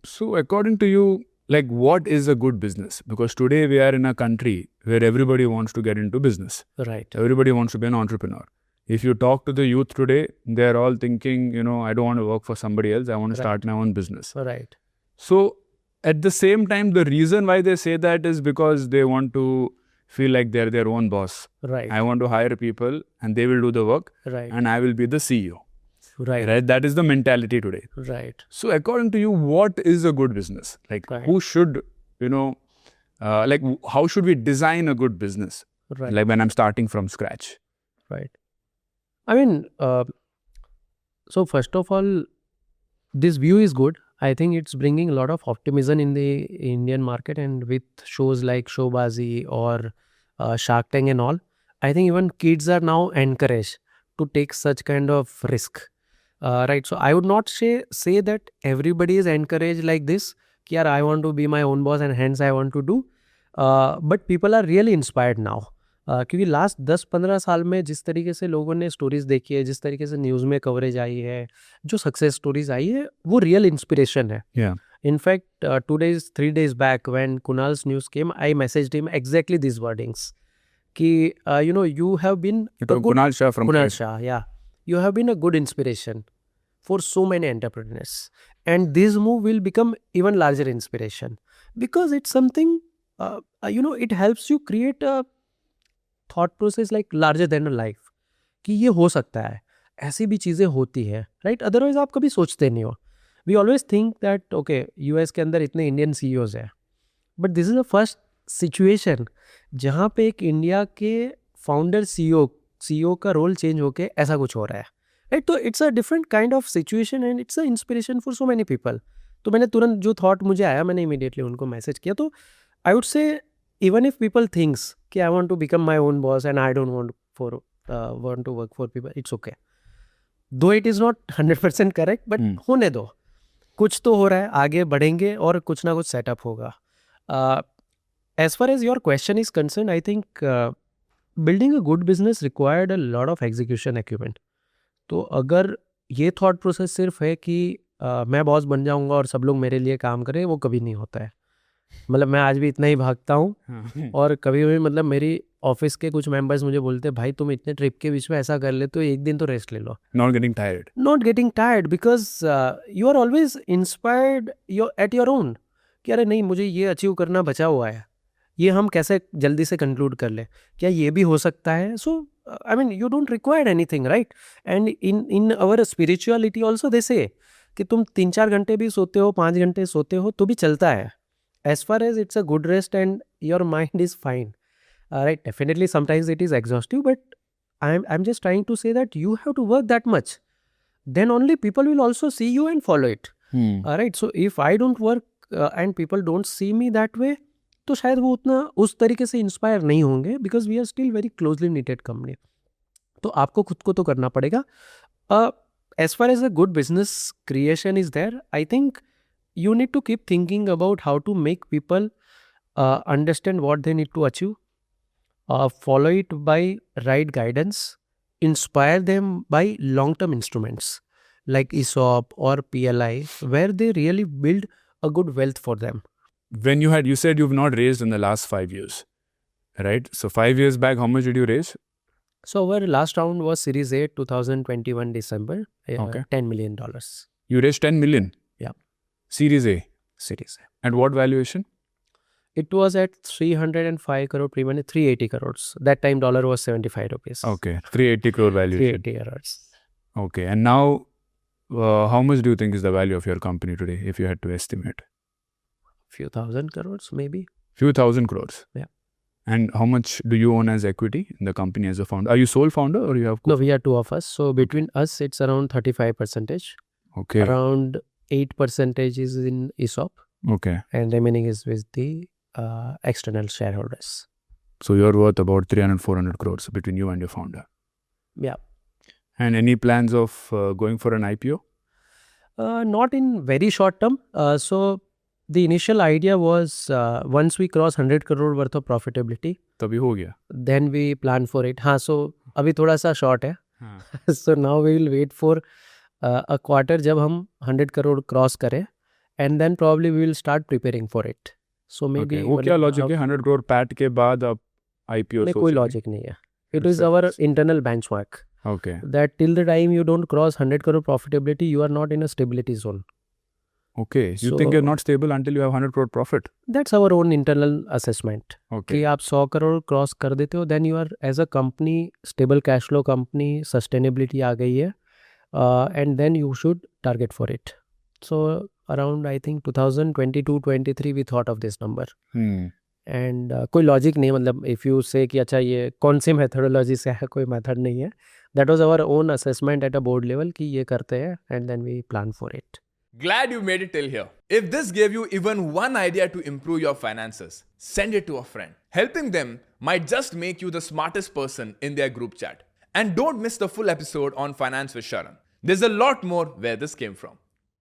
So according to you, like what is a good business? Because today we are in a country where everybody wants to get into business. Right. Everybody wants to be an entrepreneur. If you talk to the youth today, they're all thinking, I don't want to work for somebody else. I want to start my own business. Right. So at the same time, the reason why they say that is because they want to feel like they're their own boss. Right. I want to hire people and they will do the work Right. and I will be the CEO. Right. That is the mentality today. Right. So according to you, what is a good business? Like who should, how should we design a good business? Right. Like when I'm starting from scratch. Right. I mean, so first of all, this view is good. I think it's bringing a lot of optimism in the Indian market, and with shows like Showbazi or Shark Tank and all, I think even kids are now encouraged to take such kind of risk. Right. So I would not say that everybody is encouraged like this. Ki yaar, I want to be my own boss and hence I want to do. But people are really inspired now. क्योंकि last 10-15 साल में जिस तरीके से लोगों ने stories देखी है, जिस तरीके से न्यूज़ में कवरेज आई है, जो सक्सेस स्टोरीज आई है, वो रियल इंस्पिरेशन है. In fact 3 days back when Kunal's news came, I messaged him exactly these wordings कि you have been Kunal Shah from Kunal Shah, yeah, you have been a good inspiration for so many entrepreneurs, and this move will become even larger inspiration because it's something it helps you create a thought process like larger than a life कि ये हो सकता है, ऐसी भी चीज़ें होती है, राइट. अदरवाइज आप कभी सोचते नहीं हो. We always think that okay US के अंदर इतने इंडियन सीईओज हैं, but this is the first situation जहाँ पे एक इंडिया के फाउंडर सीईओ का रोल चेंज होके ऐसा कुछ हो रहा है, राइट. तो it's a different kind of situation and it's a inspiration for so many people. तो मैंने तुरंत जो थॉट मुझे आया, मैंने इमीडिएटली उनको मैसेज किया. तो I would say even if people thinks कि I want to become my own boss and I don't want to work for people, it's okay. Though it is not 100% correct, but होने दो, कुछ तो हो रहा है, आगे बढ़ेंगे और कुछ ना कुछ सेटअप होगा. As far as your question is concerned, I think building a good business required a lot of execution acumen. तो अगर ये thought process सिर्फ है कि मैं बॉस बन जाऊंगा और सब लोग मेरे लिए काम करें, वो कभी नहीं होता है. मतलब मैं आज भी इतना ही भागता हूँ और कभी भी मतलब मेरी ऑफिस के कुछ मेंबर्स मुझे बोलते हैं भाई तुम इतने ट्रिप के बीच में ऐसा कर ले तो एक दिन तो रेस्ट ले लो. Not getting tired because you are always inspired at your own कि अरे नहीं मुझे ये अचीव करना बचा हुआ है, ये हम कैसे जल्दी से कंक्लूड कर ले, क्या ये भी हो सकता है. So I mean you don't require anything, right. And in our spirituality also they say कि तुम 3-4 घंटे भी सोते हो, 5 घंटे सोते हो तो भी चलता है. As far as it's a good rest and your mind is fine, right? Definitely sometimes it is exhaustive, but I'm just trying to say that you have to work that much. Then only people will also see you and follow it. Right? So if I don't work and people don't see me that way, तो शायद वो उतना उस तरीके से inspire नहीं होंगे because we are still very closely knitted company. तो आपको खुद को तो करना पड़ेगा. As far as a good business creation is there, I think you need to keep thinking about how to make people understand what they need to achieve, follow it by right guidance, inspire them by long-term instruments like ESOP or PLI, where they really build a good wealth for them. When you said you've not raised in the last 5 years, right? So 5 years back, how much did you raise? So our last round was Series A 2021 December, $10 million. You raised 10 million? Yeah. Series A? Series A. At what valuation? It was at 305 crore pre-money, 380 crores. That time dollar was 75 rupees. Okay, 380 crore valuation. 380 crores. Okay, and now how much do you think is the value of your company today if you had to estimate? Few thousand crores maybe. Few thousand crores? Yeah. And how much do you own as equity in the company as a founder? Are you sole founder or you have... No, we are two of us. So between us, it's around 35%. Okay. Around 8% is in ESOP. Okay. And remaining is with the external shareholders. So you're worth about 300-400 crores between you and your founder. Yeah. And any plans of going for an IPO? Not in very short term. So the initial idea was once we cross 100 crore worth of profitability, तभी हो गया. Then we plan for it. हाँ, so अभी थोड़ा सा short है. So now we will wait for a quarter जब हम 100 crore cross करें and then probably we will start preparing for it. So maybe Okay. वो क्या लॉजिक है 100 करोड़ पैट के बाद आप आईपीओ नहीं, कोई लॉजिक नहीं है. It It's is a- our internal benchmark okay that till the time you don't cross 100 crore profitability, you are not in a stability zone. Okay you think So- you are not stable until you have 100 crore profit. That's our own internal assessment. Okay. कि आप 100 crore cross कर देते हो, then you are as a company stable cash flow company, sustainability आ गई है, and then you should target for it. So around I think 2022-23 we thought of this number. And कोई logic नहीं है, मतलब इफ़ यू से कि अच्छा ये कौन सी मेथोडोलॉजी से है, कोई मेथड नहीं है. That was our own assessment at a board level कि ये करते हैं, and then we plan for it. Glad you made it till here. If this gave you even one idea to improve your finances, send it to a friend. Helping them might just make you the smartest person in their group chat. And don't miss the full episode on Finance with Sharan. There's a lot more where this came from.